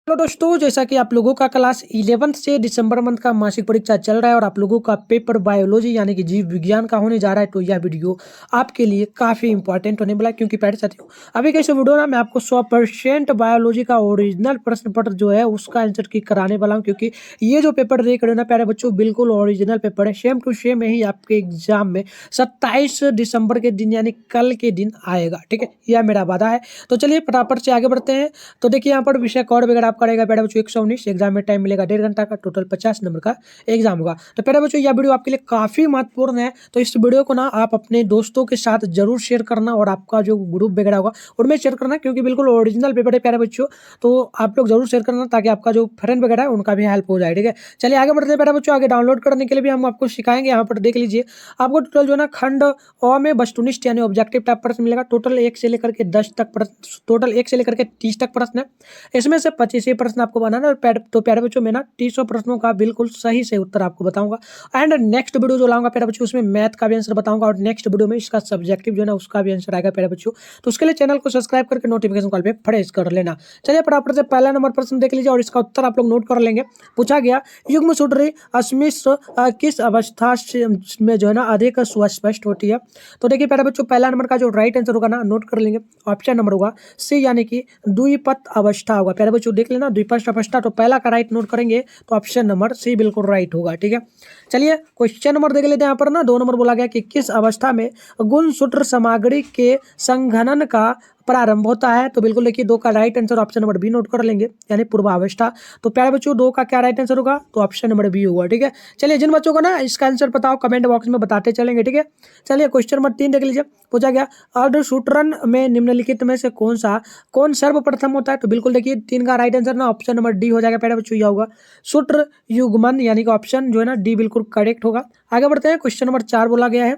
Hello दोस्तों, जैसा कि आप लोगों का क्लास 11th से दिसंबर मंथ का मासिक परीक्षा चल रहा है और आप लोगों का पेपर बायोलॉजी यानी कि जीव विज्ञान का होने जा रहा है, तो यह वीडियो आपके लिए काफ़ी इंपॉर्टेंट होने वाला है। क्योंकि पहले साथियों, अभी के इस वीडियो ना मैं आपको 100% बायोलॉजी का ओरिजिनल प्रश्न पत्र जो है उसका आंसर की कराने वाला हूँ। क्योंकि ये जो पेपर देख रहे हो ना प्यारे बच्चों, बिल्कुल ओरिजिनल पेपर है, सेम टू सेम यही आपके एग्जाम में 27 दिसंबर के दिन यानी कल के दिन आएगा। ठीक है, यह मेरा वादा है। तो चलिए फटाफट से आगे बढ़ते हैं। तो देखिए यहाँ पर विषय कोड वगैरह आपका रहेगा प्यारे बच्चों 119। एग्जाम में टाइम मिलेगा 1.5 घंटा का, टोटल 50 नंबर का एग्जाम होगा। तो प्यारे बच्चों यह वीडियो आपके लिए काफी महत्वपूर्ण है, तो इस वीडियो को ना आप अपने दोस्तों के साथ जरूर शेयर करना और आपका जो ग्रुप वगैरह होगा उनमें शेयर करना, क्योंकि बिल्कुल ओरिजिनल पेपर है प्यारे बच्चों। तो आप लोग जरूर शेयर करना ताकि आपका जो फ्रेंड वगैरह है उनका भी हेल्प हो जाए। ठीक है, चलिए आगे बढ़ते हैं प्यारे बच्चों। आगे डाउनलोड करने के लिए भी हम आपको सिखाएंगे। यहाँ पर देख लीजिए, आपको टोटल जो है ना खंड अ में वस्तुनिष्ठ यानी ऑब्जेक्टिव टाइप प्रश्न मिलेगा। टोटल 1 से लेकर के 10 तक प्रश्न, टोटल 1 से लेकर के 30 तक प्रश्न है। इसमें से 25 प्रश्न आपको बनाना है और तो प्यारे बच्चों में ना 300 प्रश्नों का बिल्कुल सही से उत्तर आपको बताऊंगा। एंड नेक्स्ट वीडियो जो लाऊंगा प्यारे बच्चों, उसमें मैथ का भी आंसर बताऊंगा और नेक्स्ट वीडियो में इसका सब्जेक्टिव जो है ना उसका भी आंसर आएगा प्यारे बच्चों। तो उसके लिए चैनल को सब्सक्राइब करके नोटिफिकेशन कॉल पे प्रेस कर लेना। चलिए फटाफट से पहला नंबर प्रश्न देख लीजिए और इसका उत्तर आप लोग नोट कर लेंगे। पूछा गया, युग्म सूत्री अस्मिश्र किस अवस्था में जो है ना अधिक सुस्पष्ट होती है। तो देखिए प्यारे बच्चों, पहला नंबर का जो राइट आंसर होगा ना नोट कर लेंगे। ऑप्शन नंबर होगा सी यानी कि द्विपद अवस्था होगा। प्यारे बच्चों देख लेना, द्विपद अवस्था, तो पहला का राइट नोट करेंगे तो ऑप्शन नंबर सी बिल्कुल राइट होगा। ठीक है, चलिए क्वेश्चन नंबर देख लेते हैं। यहाँ पर ना 2 नंबर बोला गया कि किस अवस्था में गुणसूत्र सामग्री के संघनन का प्रारंभ होता है। तो बिल्कुल देखिए 2 का right answer option number B note कर लेंगे, यानी पूर्वावस्था। तो प्यारे बच्चों 2 का क्या राइट आंसर होगा, तो ऑप्शन नंबर बी होगा। ठीक है, चलिए जिन बच्चों को ना इसका आंसर पता हो कमेंट बॉक्स में बताते चलेंगे। ठीक है, चलिए क्वेश्चन नंबर 3 देख लीजिए। पूछा गया, अर्धसूत्रण में निम्नलिखित में से कौन सर्वप्रथम होता है। तो बिल्कुल देखिए 3 का राइट आंसर ना ऑप्शन नंबर डी हो जाएगा प्यारे बच्चों, यह होगा सूत्र युग्मन, यानी कि ऑप्शन जो है ना डी बिल्कुल करेक्ट होगा। आगे बढ़ते हैं, क्वेश्चन नंबर 4 बोला गया है,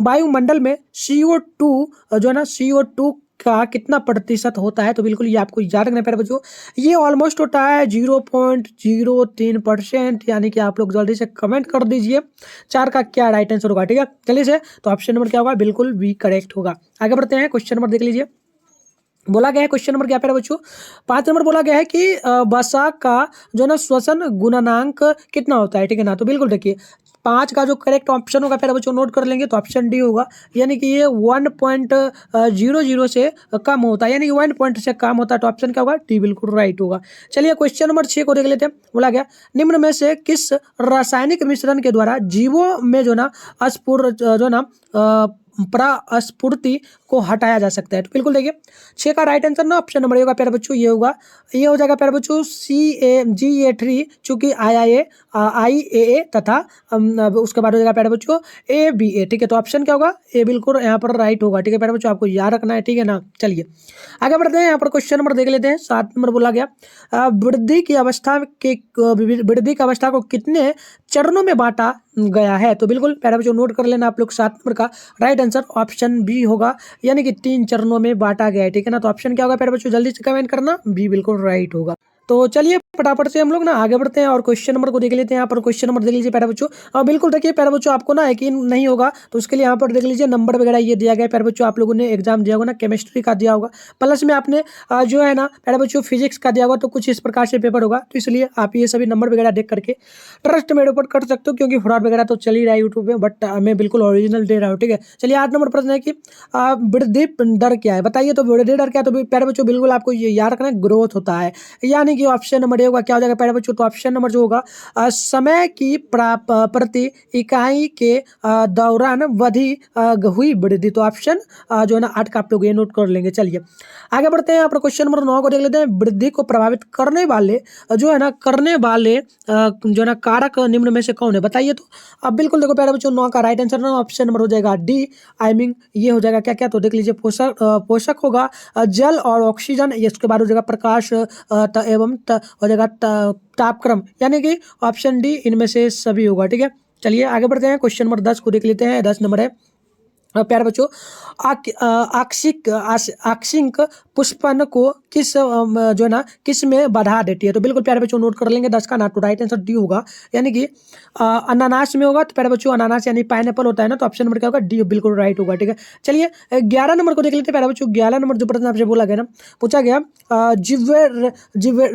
वायुमंडल में CO2 जो है ना CO2 का कितना प्रतिशत होता है। तो बिल्कुल ये आपको याद रखना है प्यारे बच्चों, ये ऑलमोस्ट होता है 0.03%, यानी कि आप लोग जल्दी से कमेंट कर दीजिए 4 का क्या राइट आंसर होगा। ठीक है, चलिए से तो ऑप्शन नंबर क्या होगा, बिल्कुल बी करेक्ट होगा। आगे बढ़ते हैं, क्वेश्चन नंबर देख लीजिए। बोला गया है क्वेश्चन नंबर क्या प्यारे बच्चों, 5 नंबर बोला गया है कि वसा का जो ना श्वसन गुणनांक कितना होता है। ठीक है ना, तो बिल्कुल देखिए 5 का जो करेक्ट ऑप्शन होगा प्यारे बच्चों नोट कर लेंगे, तो ऑप्शन डी होगा, यानी कि ये 1.00 से कम होता है, यानी कि 1 पॉइंट से कम होता है। तो ऑप्शन क्या होगा, डी बिल्कुल राइट होगा। चलिए क्वेश्चन नंबर 6 को देख लेते हैं। बोला गया, निम्न में से किस रासायनिक मिश्रण के द्वारा जीवों में जो ना जो ना प्रस्फुटी को हटाया जा सकता है। तो बिल्कुल देखिए 6 का राइट आंसर ना ऑप्शन नंबर होगा प्यारे बच्चों, ये होगा, ये हो जाएगा प्यारे बच्चों CAGA3, चूंकि IA तथा उसके बाद हो जाएगा प्यारे बच्चों ABA। ठीक है, तो ऑप्शन क्या होगा, ए बिल्कुल यहाँ पर राइट होगा। ठीक है प्यारे बच्चों, आपको याद रखना है। ठीक है ना, चलिए आगे बढ़ते हैं। यहाँ पर क्वेश्चन नंबर देख लेते हैं। 7 नंबर बोला गया, वृद्धि की अवस्था को कितने चरणों में बांटा गया है। तो बिल्कुल प्यारे बच्चों नोट कर लेना आप लोग, 7 नंबर का राइट आंसर ऑप्शन बी होगा, यानी कि 3 चरणों में बांटा गया है। ठीक है ना, तो ऑप्शन क्या होगा प्यारे बच्चों, जल्दी से कमेंट करना, बी बिल्कुल राइट होगा। तो चलिए फटाफट से हम लोग ना आगे बढ़ते हैं और क्वेश्चन नंबर को देख लेते हैं। यहाँ पर क्वेश्चन नंबर देख लीजिए प्यारे बच्चों, और बिल्कुल देखिए प्यारे बच्चों आपको ना यकीन नहीं होगा तो उसके लिए यहाँ पर देख लीजिए नंबर वगैरह ये दिया गया है प्यारे बच्चों। आप लोगों ने एग्जाम दिया होगा ना, केमिस्ट्री का दिया होगा, प्लस में आपने जो है ना प्यारे बच्चों फिजिक्स का दिया होगा। तो कुछ इस प्रकार से पेपर होगा, तो इसलिए आप ये सभी नंबर वगैरह देख करके ट्रस्ट मेरे ऊपर कर सकते हो, क्योंकि फ्रॉड वगैरह तो चल ही रहा है यूट्यूब में, बट मैं बिल्कुल ओरिजिनल दे रहा हूँ। ठीक है, चलिए 8 नंबर प्रश्न है कि वृद्धि दर क्या है, बताइए। तो वृद्धि दर क्या है, तो प्यारे बच्चों बिल्कुल आपको ये याद रखना है, ग्रोथ होता है, यानी कि ऑप्शन नंबर होगा क्या हो जाएगा प्यारे बच्चों, तो ऑप्शन नंबर जो होगा समय की प्रति इकाई के दौरान हुई वृद्धि। तो ऑप्शन जो है ना 8 का आप लोग ये नोट कर लेंगे। चलिए आगे बढ़ते हैं, यहाँ पर क्वेश्चन नंबर 9 को देख लेते हैं। वृद्धि को प्रभावित करने वाले जो है ना जो है ना कारक निम्न में से कौन है, बताइए। तो अब बिल्कुल देखो प्यारे बच्चों 9 का राइट आंसर ना ऑप्शन नंबर हो जाएगा डी, आई मीन ये हो जाएगा क्या क्या, तो देख लीजिए पोषक होगा जल और ऑक्सीजन, इसके बाद हो जाएगा प्रकाश एवं हो जाएगा तापक्रम, यानी कि ऑप्शन डी इनमें से सभी होगा। ठीक है, चलिए आगे बढ़ते हैं, क्वेश्चन नंबर 10 को देख लेते हैं। 10 नंबर है, प्यारे बच्चों, आकस्मिक पुष्पन को किस जो है ना किस में बढ़ा देती है? तो बिल्कुल प्यारे बच्चों नोट कर लेंगे 10 का ना, तो राइट आंसर डी होगा, यानी कि अनानास में होगा। तो प्यारे बच्चों अनानास यानी पाइनएप्पल होता है ना, तो ऑप्शन नंबर क्या होगा? डी बिल्कुल राइट होगा। ठीक है, चलिए 11 नंबर को देख लेते हैं प्यारे बच्चों। 11 नंबर जो प्रश्न आपसे बोला गया ना, पूछा गया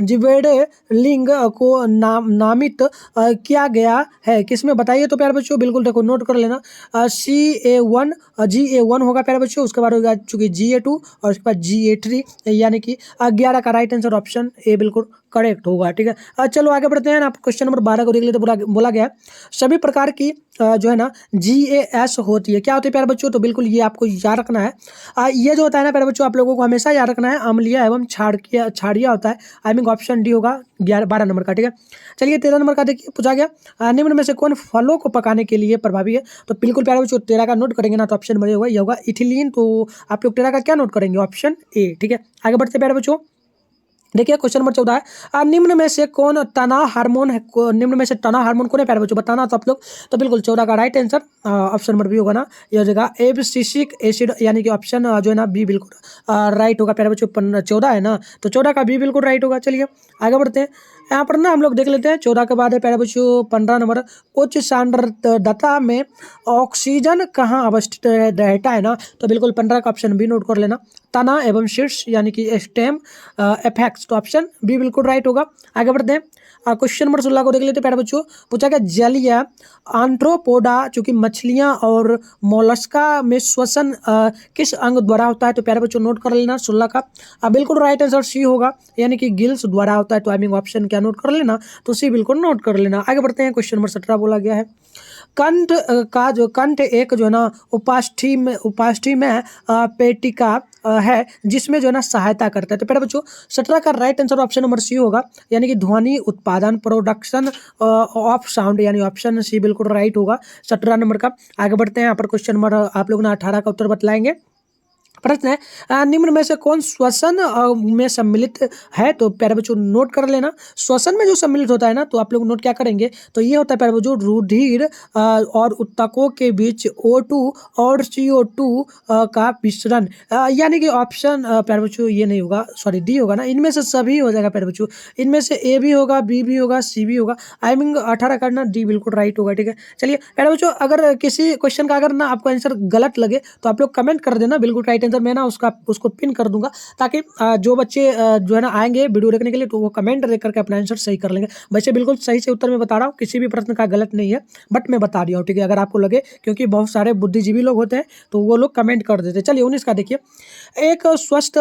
जिवेडे लिंग को नामित किया गया है, किसमें बताइए? तो प्यारे बच्चों बिल्कुल देखो नोट कर लेना, CA1 GA1 होगा प्यारे बच्चों, उसके बाद होगा चूंकि GA2 और उसके बाद GA3, यानी कि 11 का राइट आंसर ऑप्शन ए बिल्कुल करेक्ट होगा। ठीक है, चलो आगे बढ़ते हैं ना। आप क्वेश्चन नंबर 12 को देख लेते, बोला गया सभी प्रकार की जो है ना GAS होती है, क्या होती है प्यारे बच्चों? तो बिल्कुल ये आपको याद रखना है। ये जो होता है ना प्यारे बच्चों, आप लोगों को हमेशा याद रखना है, अम्लीय एवं क्षारीय होता है। आई मीन ऑप्शन डी होगा 12 नंबर का। ठीक है, चलिए 13 नंबर का देखिए, पूछा गया निम्न में से कौन फलों को पकाने के लिए प्रभावी है? तो बिल्कुल प्यारे बच्चों 13 का नोट करेंगे ना, तो ऑप्शन नंबर ये होगा इथिलीन। तो आप लोग 13 का क्या नोट करेंगे? Option A. ठीक है, आगे बढ़ते प्यारे बच्चों, देखिए क्वेश्चन नंबर 14 है, निम्न में से कौन तनाव हार्मोन है? निम्न में से तनाव हार्मोन कौन है प्यारे बच्चों? बताना तो आप लोग। तो बिल्कुल 14 का right answer option number B होगा ना, ये हो जाएगा एब्सिसिक एसिड, यानी कि ऑप्शन जो है ना बी बिल्कुल राइट होगा प्यारे बच्चों। 14 है ना, तो 14 का बी बिल्कुल राइट होगा। चलिए आगे बढ़ते हैं, यहाँ पर ना हम लोग देख लेते हैं 14 के बाद है प्यारे बच्चों 15 नंबर, उच्च सांद्रता में ऑक्सीजन कहाँ अवस्थित रहता है ना? तो बिल्कुल 15 का ऑप्शन बी नोट कर लेना, तना एवं शीर्ष, यानी कि स्टेम एफेक्ट्स। तो ऑप्शन बी बिल्कुल राइट होगा। आगे बढ़ते हैं, क्वेश्चन नंबर 16 को देख लेते हैं प्यारे बच्चों। पूछा गया जलीय आंथ्रोपोडा चूंकि मछलियां और मोलस्का में श्वसन किस अंग द्वारा होता है? तो प्यारे बच्चों नोट कर लेना 16 का बिल्कुल राइट आंसर सी होगा, यानी कि गिल्स द्वारा होता है। तो आई मीन ऑप्शन क्या नोट कर लेना, तो सी बिल्कुल नोट कर लेना। आगे बढ़ते हैं, क्वेश्चन नंबर 17 बोला गया है कंठ का जो कंठ एक जो है ना उपास्थि में पेटिका है, जिसमें जो है ना सहायता करता है। तो प्यारे बच्चों 17 का right answer option number C होगा, यानी कि ध्वनि उत्पादन प्रोडक्शन ऑफ साउंड, यानी ऑप्शन सी बिल्कुल राइट होगा 17 नंबर का। आगे बढ़ते हैं, यहाँ पर क्वेश्चन नंबर आप लोग ना 18 का उत्तर बतलाएंगे। प्रश्न है निम्न में से कौन श्वसन में सम्मिलित है? तो प्यारे बच्चों नोट कर लेना, श्वसन में जो सम्मिलित होता है ना, तो आप लोग नोट क्या करेंगे? तो ये होता है प्यारे बच्चों रुधिर और उत्तकों के बीच O2 और CO2 का मिश्रण, यानी कि ऑप्शन प्यारे बच्चों ये नहीं होगा, सॉरी डी होगा ना, इनमें से सभी हो जाएगा प्यारे बच्चों, इनमें से ए भी होगा, बी भी होगा, सी भी होगा। आई मीन 18 करना डी बिल्कुल राइट होगा। ठीक है, चलिए प्यारे बच्चों अगर किसी क्वेश्चन का अगर ना आपको आंसर गलत लगे तो आप लोग कमेंट कर देना, बिल्कुल राइट आंसर मैं ना उसको पिन कर दूंगा, ताकि जो बच्चे जो है ना आएंगे वीडियो देखने के लिए, तो वो कमेंट देख करके अपना आंसर सही कर लेंगे। वैसे बिल्कुल सही से उत्तर मैं बता रहा हूँ, किसी भी प्रश्न का गलत नहीं है, बट मैं बता रहा हूँ। ठीक है, अगर आपको लगे, क्योंकि बहुत सारे बुद्धिजीवी लोग होते हैं तो वो लोग कमेंट कर देते हैं। चलिए 19 का देखिए, एक स्वस्थ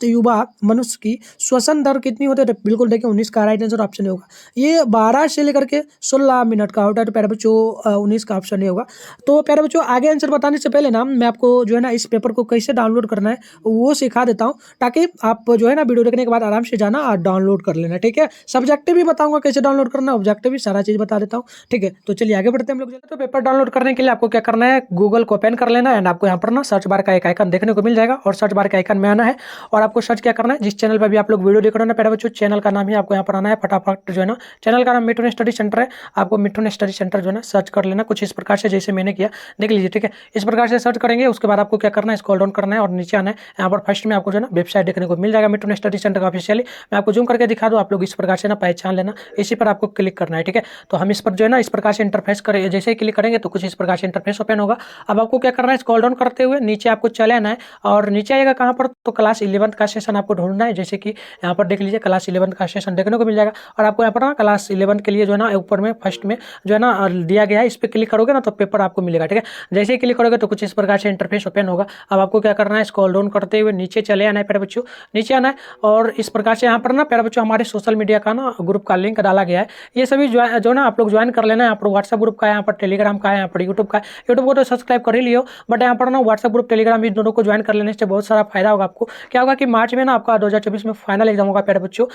युवा मनुष्य की श्वसन दर कितनी होती है? तो बिल्कुल देखिए 19 का राइट आंसर ऑप्शन होगा, ये 12 से लेकर के 16 मिनट का होता है। तो प्यारे बच्चों 19 का ऑप्शन होगा। तो प्यारे बच्चों आगे आंसर बताने से पहले ना मैं आपको जो है ना इस पेपर को कैसे डाउनलोड करना है वो सिखा देता हूँ, ताकि आप जो है ना वीडियो देखने के बाद आराम से जाना और डाउनलोड कर लेना। ठीक है, सब्जेक्टिव भी बताऊंगा कैसे डाउनलोड करना, ऑब्जेक्टिव भी सारा चीज बता देता हूँ। ठीक है, तो चलिए आगे बढ़ते हैं हम लोग। तो पेपर डाउनलोड करने के लिए आपको क्या करना है, गूगल को ओपन कर लेना है, एंड आपको यहाँ पर ना सर्च बार का एक आइकन देखने को मिल जाएगा, और सर्च बार के आइकन में आना है, और आपको सर्च क्या करना है, जिस चैनल पर भी आप लोग वीडियो देख रहे हैं प्यारे बच्चों, चैनल का नाम ही आपको यहाँ पर आना है फटाफट। जो है ना चैनल का नाम मिठुन स्टडी सेंटर है, आपको मिठुन स्टडी सेंटर जो है ना सर्च कर लेना कुछ इस प्रकार से, जैसे मैंने किया देख लीजिए। ठीक है, इस प्रकार से सर्च करेंगे, उसके बाद आपको क्या करना है, स्क्रॉल डाउन करना है और नीचे आना है। यहाँ पर फर्स्ट में आपको जो है ना वेबसाइट देखने को मिल जाएगा मिठुन स्टडी सेंटर का ऑफिशियली। मैं आपको जूम करके दिखा दूँ, आप लोग इस प्रकार से ना पहचान लेना, इसी पर आपको क्लिक करना है। ठीक है, तो हम इस पर जो है ना इस प्रकार से इंटरफेस करें, जैसे ही क्लिक करेंगे तो कुछ इस प्रकार से इंटरफेस ओपन होगा। अब आपको क्या करना है, स्क्रॉल डाउन करते हुए नीचे आपको चले आना है, और नीचे आएगा कहाँ पर, तो क्लास 11 का सेशन आपको ढूंढना है। जैसे कि यहाँ पर देख लीजिए क्लास 11 का सेशन देखने को मिल जाएगा, और आपको यहाँ पर ना क्लास 11 के लिए जो है ना ऊपर में फर्स्ट में जो है ना दिया गया है, इस पर क्लिक करोगे ना तो पेपर आपको मिलेगा। ठीक है, जैसे ही क्लिक करोगे तो कुछ इस प्रकार से इंटरफेस ओपन होगा। अब आपको क्या करना है, स्क्रॉल डाउन करते हुए नीचे चले आना है प्यारे बच्चों, नीचे आना है, और इस प्रकार से यहाँ पर ना प्यारे बच्चों हमारे सोशल मीडिया का ना ग्रुप का लिंक डाला गया है, ये सभी जो ना आप लोग ज्वाइन कर लेना है। यहाँ पर व्हाट्सएप ग्रुप का है, यहाँ पर टेलीग्राम का है, यहाँ पर यूट्यूब का है। यूट्यूब को तो सब्सक्राइब कर ही लियो, बट यहाँ पर ना व्हाट्सएप ग्रुप टेलीग्राम भी दोनों को ज्वाइन कर लेने से बहुत सारा फायदा होगा आपको। क्या होगा कि मार्च में ना आपका 2024 में फाइनल एग्जाम होगा प्यारे बच्चों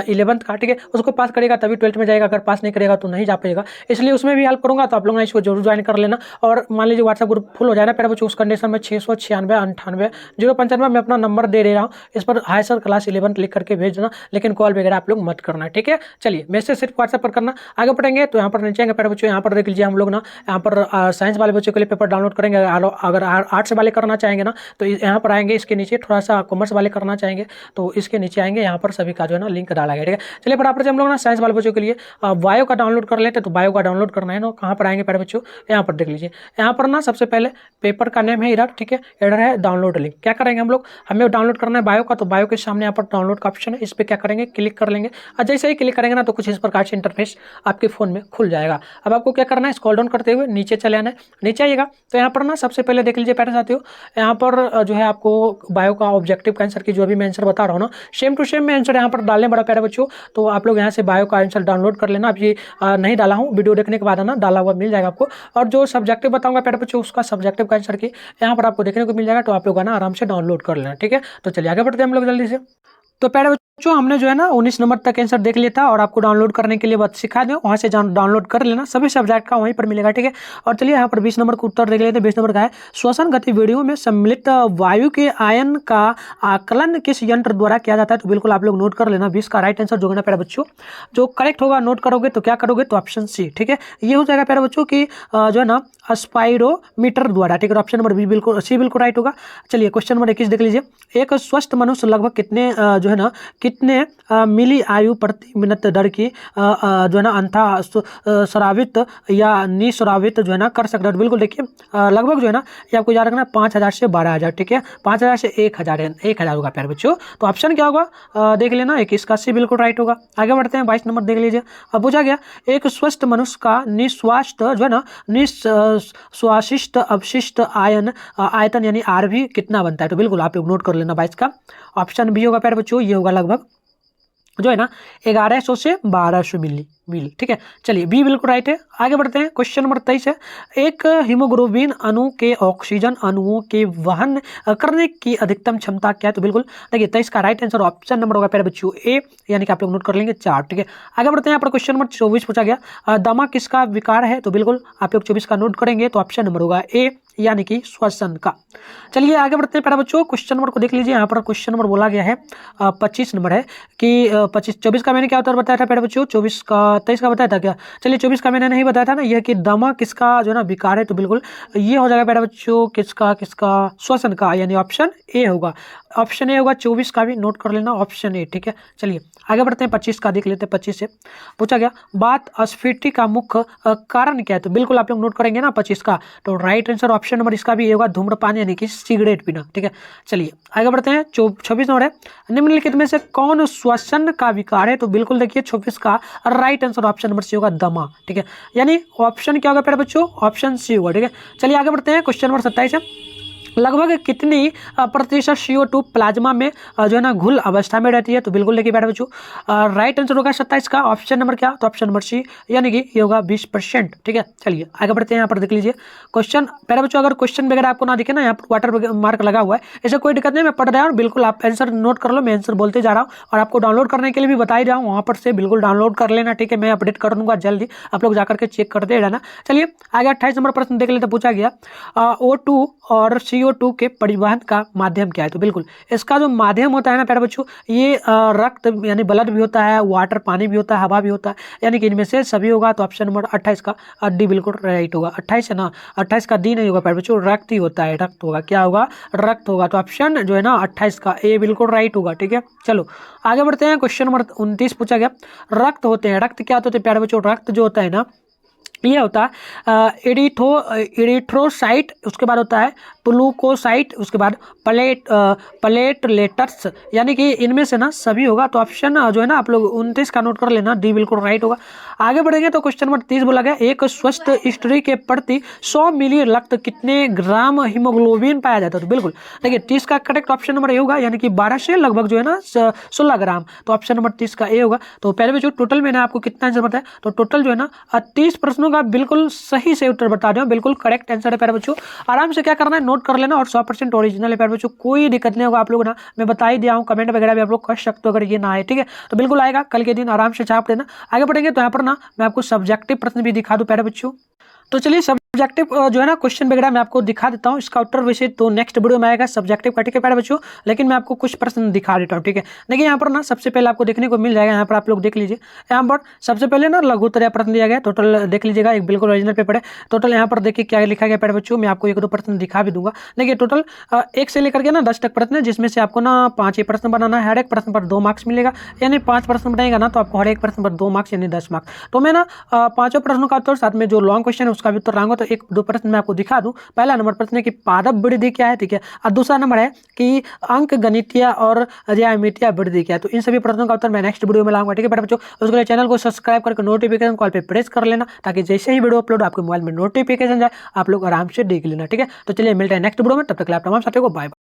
11th का। ठीक है, उसको पास करेगा तभी 12th में जाएगा, अगर पास नहीं करेगा तो नहीं जा पाएगा, इसलिए उसमें भी हेल्प करूंगा। तो आप लोग ना इसको जरूर ज्वाइन कर लेना, और मान लीजिए व्हाट्सएप ग्रुप फुल हो जाए ना प्यारे बच्चों, उस कंडीशन 95 095 मैं अपना नंबर दे रहा हूँ, इस पर हाई सर क्लास 11 लिख करके भेज देना, लेकिन कॉल वगैरह आप लोग मत करना, ठीक है। चलिए मैसेज सिर्फ व्हाट्सएप पर करना। आगे बढ़ेंगे तो यहाँ पर नीचे आएंगे प्यारे बच्चों, यहाँ पर देख लीजिए हम लोग ना यहाँ पर साइंस वाले बच्चों के लिए पेपर डाउनलोड करेंगे। अगर आर्ट्स वाले करना चाहेंगे ना तो यहाँ पर आएंगे, इसके नीचे थोड़ा सा कॉमर्स वाले करना चाहेंगे तो इसके नीचे आएंगे, यहाँ पर सभी का जो है ना लिंक डाला गया, ठीक है। चलिए फटाफट से हम लोग ना साइंस वाले बच्चों के लिए बायो का डाउनलोड कर लेते हैं। तो बायो का डाउनलोड करना है ना, कहाँ पर आएंगे प्यारे बच्चों, यहाँ पर देख लीजिए, यहाँ पर ना सबसे पहले पेपर का नेम है इधर, ठीक है, इधर है डाउनलोड लिंक। क्या करेंगे हम लोग, हमें डाउनलोड करना है बायो का, तो बायो के सामने यहाँ पर डाउनलोड का ऑप्शन है, इस पर क्या करेंगे, क्लिक कर लेंगे। और जैसे ही क्लिक करेंगे ना तो कुछ इस प्रकार से इंटरफेस आपके फोन में खुल जाएगा। अब आपको क्या करना है, स्क्रॉल डाउन करते हुए नीचे चले आना है। नीचे आइएगा तो यहाँ पर ना सबसे पहले देख लीजिए प्यारे साथियों, यहाँ पर जो है आपको बायो का ऑब्जेक्टिव का आंसर की जो भी मैं आंसर बता रहा हूँ ना, सेम टू सेम मैं आंसर यहाँ पर डालने बड़ा प्यारे बच्चों। तो आप लोग यहाँ से बायो का आंसर डाउनलोड कर लेना। अब ये नहीं डाला हूँ, वीडियो देखने के बाद ना डाला हुआ मिल जाएगा आपको। और जो सब्जेक्टिव बताऊंगा प्यारे बच्चों, उसका सब्जेक्टिव का आंसर की यहाँ पर आपको देखने को मिल जाएगा, तो आप लोग ना आराम से डाउनलोड कर लेना, ठीक है। तो चलिए आगे बढ़ते हैं हम लोग जल्दी से। तो प्यारे बच्चों हमने जो है ना 19 नंबर तक आंसर देख लिया था, और आपको डाउनलोड करने के लिए बात सिखा दें, वहाँ से डाउनलोड कर लेना, सभी सब्जेक्ट का वहीं पर मिलेगा, ठीक है। और चलिए यहाँ पर 20 नंबर का उत्तर देख लेते हैं। 20 नंबर का है, श्वसन गतिविधियों में सम्मिलित वायु के आयन का आकलन किस यंत्र द्वारा किया जाता है। तो बिल्कुल आप लोग नोट कर लेना। 20 का राइट आंसर जो है ना प्यारे बच्चों, जो करेक्ट होगा नोट करोगे तो क्या करोगे, तो ऑप्शन सी, ठीक है, ये हो जाएगा प्यारे बच्चों की जो है ना स्पाइरोमीटर द्वारा, ठीक है। ऑप्शन नंबर बी बिल्कुल सी बिल्कुल राइट होगा। चलिए क्वेश्चन नंबर 21 देख लीजिए, एक स्वस्थ मनुष्य लगभग कितने जो है ना कितने मिली आयु प्रति मिनट दर की जो है ना अंथा स्रावित या निस्रावित जो है ना कर सकता है। बिल्कुल देखिए लगभग जो है ना ये आपको याद रखना 5000 से 12000, ठीक है, 5000 से 1000 होगा प्यारे बच्चों। तो ऑप्शन क्या होगा देख लेना, 21 का सी बिल्कुल राइट होगा। आगे बढ़ते हैं 22 नंबर देख लीजिए। अब पूछा गया एक स्वस्थ मनुष्य का निस्वास्ट जो है ना निस्वाशिष्ट अवशिष्ट आयतन यानी आरबी कितना बनता है। तो बिल्कुल आप लोग नोट कर लेना 22 का ऑप्शन बी होगा प्यारे बच्चों, ये होगा लगभग जो है ना 1100 से 1200 मिली, ठीक है। चलिए बी बिल्कुल राइट है। आगे बढ़ते हैं क्वेश्चन नंबर 23 है, एक हीमोग्लोबिन अणु के ऑक्सीजन अणुओं के वहन करने की अधिकतम क्षमता क्या है। तो बिल्कुल देखिए 23 का राइट आंसर ऑप्शन नंबर होगा प्यारे बच्चों ए, यानी कि आप लोग नोट कर लेंगे 4, ठीक है। आगे बढ़ते हैं यहाँ पर क्वेश्चन नंबर 24 पूछा गया, दमा किसका विकार है। तो बिल्कुल आप लोग 24 का नोट करेंगे तो ऑप्शन नंबर होगा ए, यानी कि श्वसन का। चलिए आगे बढ़ते हैं प्यारे बच्चों, क्वेश्चन नंबर को देख लीजिए। यहाँ पर क्वेश्चन नंबर बोला गया है 25 नंबर है कि 24 का मैंने क्या उत्तर बताया था प्यारे बच्चों, 23 का बताया था क्या। चलिए 24 का मैंने नहीं बताया था ना, यह कि दमा किसका जो है ना विकार है। तो बिल्कुल ये हो जाएगा प्यारे बच्चों किसका श्वसन का, यानी ऑप्शन ए होगा। ऑप्शन ए होगा 24 का भी नोट कर लेना, ऑप्शन ए, ठीक है। चलिए आगे बढ़ते हैं 25 का देख लेते हैं। 25 से पूछा गया बात अस्फीति का मुख्य कारण क्या है। तो बिल्कुल आप लोग नोट करेंगे ना 25 का, तो राइट आंसर ऑप्शन नंबर इसका भी होगा धूम्रपान यानी कि सिगरेट पीना, ठीक है। चलिए आगे बढ़ते हैं 26 नंबर है, निम्नलिखित में से कौन श्वसन का विकार है। तो बिल्कुल देखिए 26 का right answer option number C होगा दमा, ठीक है, यानी ऑप्शन क्या होगा प्यारे बच्चों, ऑप्शन सी होगा, ठीक है। चलिए आगे बढ़ते हैं क्वेश्चन नंबर 27 है, लगभग कितनी प्रतिशत CO2 प्लाज्मा में जो है ना घुल अवस्था में रहती है। तो बिल्कुल देखिए प्यारे बच्चों राइट आंसर होगा 27 का ऑप्शन नंबर क्या, तो ऑप्शन नंबर सी, यानी कि ये होगा 20%, ठीक है। चलिए आगे बढ़ते हैं, यहाँ पर देख लीजिए क्वेश्चन प्यारे बच्चों, अगर क्वेश्चन वगैरह आपको ना दिखे ना, यहाँ पर वाटर मार्क लगा हुआ है, ऐसा कोई दिक्कत नहीं, मैं पढ़ रहा हूँ, बिल्कुल आप आंसर नोट कर लो, मैं आंसर बोलते जा रहा हूँ और आपको डाउनलोड करने के लिए भी बता ही रहा हूँ, वहाँ पर से बिल्कुल डाउनलोड कर लेना, ठीक है। मैं अपडेट कर दूंगा जल्दी, आप लोग जाकर के चेक करते रहना। चलिए आगे 28 नंबर प्रश्न देख लेते, पूछा गया O2 और CO2 के परिवहन का माध्यम क्या है। तो बिल्कुल इसका जो माध्यम होता है ना प्यारे बच्चों, ये रक्त यानी ब्लड भी होता है, वाटर पानी भी होता है, हवा भी होता है, यानी कि इनमें से सभी होगा। तो ऑप्शन नंबर 28 का डी बिल्कुल राइट होगा। 28 है ना, 28 का डी नहीं होगा प्यारे बच्चों, रक्त ही होता है, रक्त होगा, क्या होगा, रक्त होगा। तो ऑप्शन जो है ना 28 का ए बिल्कुल राइट होगा, ठीक है। चलो आगे बढ़ते हैं, क्वेश्चन नंबर 29 पूछा गया, रक्त होते हैं, रक्त क्या होते हैं प्यारे बच्चों, रक्त जो होता है ना ये होता है एरिथ्रोसाइट, उसके बाद होता है ग्लूकोसाइट, उसके बाद प्लेटलेट्स, यानी कि इनमें से ना सभी होगा। तो ऑप्शन जो है ना आप लोग 29 का नोट कर लेना, डी बिल्कुल राइट होगा। आगे बढ़ेंगे तो क्वेश्चन नंबर 30 बोला गया, एक स्वस्थ स्त्री के प्रति 100 मिली रक्त कितने ग्राम हीमोग्लोबिन पाया जाता है। तो बिल्कुल देखिए 30 का करेक्ट ऑप्शन नंबर ए होगा, यानी कि 12 से लगभग जो है ना 16 ग्राम। तो ऑप्शन नंबर 30 का ए होगा। तो पहले भी जो टोटल मैंने आपको कितना आंसर बताया, तो टोटल जो है ना 30 प्रश्नों का बिल्कुल सही से उत्तर बता रहे हो, बिल्कुल करेक्ट आंसर है प्यारे बच्चों। आराम से क्या करना है, नोट कर लेना, और 100% ओरिजिनल है प्यारे बच्चों, कोई दिक्कत नहीं होगा। आप लोग ना मैं बता ही दिया हूँ, कमेंट वगैरह भी आप लोग कर सकते हो अगर ये ना आए, ठीक है। तो बिल्कुल आएगा कल के दिन, आराम से छाप देना। आगे बढ़ेंगे तो यहाँ पर ना मैं आपको सब्जेक्टिव प्रश्न भी दिखा दूँ प्यारे बच्चों। तो चलिए सब सब्जेक्टिव जो है ना क्वेश्चन वगैरह मैं आपको दिखा देता हूँ, इसका उत्तर वैसे तो नेक्स्ट वीडियो में आएगा सब्जेक्टिव का, ठीक है प्यारे बच्चों, लेकिन मैं आपको कुछ प्रश्न दिखा देता हूँ, ठीक है। देखिए यहाँ पर ना सबसे पहले आपको देखने को मिल जाएगा, यहाँ पर आप लोग देख लीजिए, यहाँ पर सबसे पहले ना लघुत्तरीय प्रश्न दिया गया, टोटल देख लीजिएगा, एक बिल्कुल ओरिजिनल पेपर है। टोटल यहाँ पर देखिए क्या लिखा गया प्यारे बच्चों, मैं आपको एक दो प्रश्न दिखा भी दूंगा। देखिए टोटल 1 से लेकर के ना 10 तक प्रश्न है, जिसमें से आपको ना 5 ही प्रश्न बनाना है, हर एक प्रश्न पर 2 मार्क्स मिलेगा, यानी 5 प्रश्न बनाएगा ना तो आपको हर एक प्रश्न पर 2 मार्क्स यानी 10 मार्क्स। तो मैं ना 5 प्रश्नों का उत्तर साथ में जो लॉन्ग क्वेश्चन है उसका भी उत्तर रहांगा, तो एक दो प्रश्न मैं आपको दिखा दूं। पहला नंबर प्रश्न है कि पादप वृद्धि क्या है, ठीक है, और दूसरा नंबर है कि अंक गणितीय और ज्यामितीय वृद्धि क्या है। तो इन सभी प्रश्नों का उत्तर मैं नेक्स्ट वीडियो में लाऊंगा, ठीक है बेटा बच्चों। उसके लिए चैनल को सब्सक्राइब करके नोटिफिकेशन कॉल पे प्रेस कर लेना, ताकि जैसे ही वीडियो अपलोड आपके मोबाइल में नोटिफिकेशन जाए आप लोग आराम से देख लेना, ठीक है। तो चलिए मिलते हैं नेक्स्ट वीडियो में, तब तक के लिए आप तमाम साथियों को बाय बाय।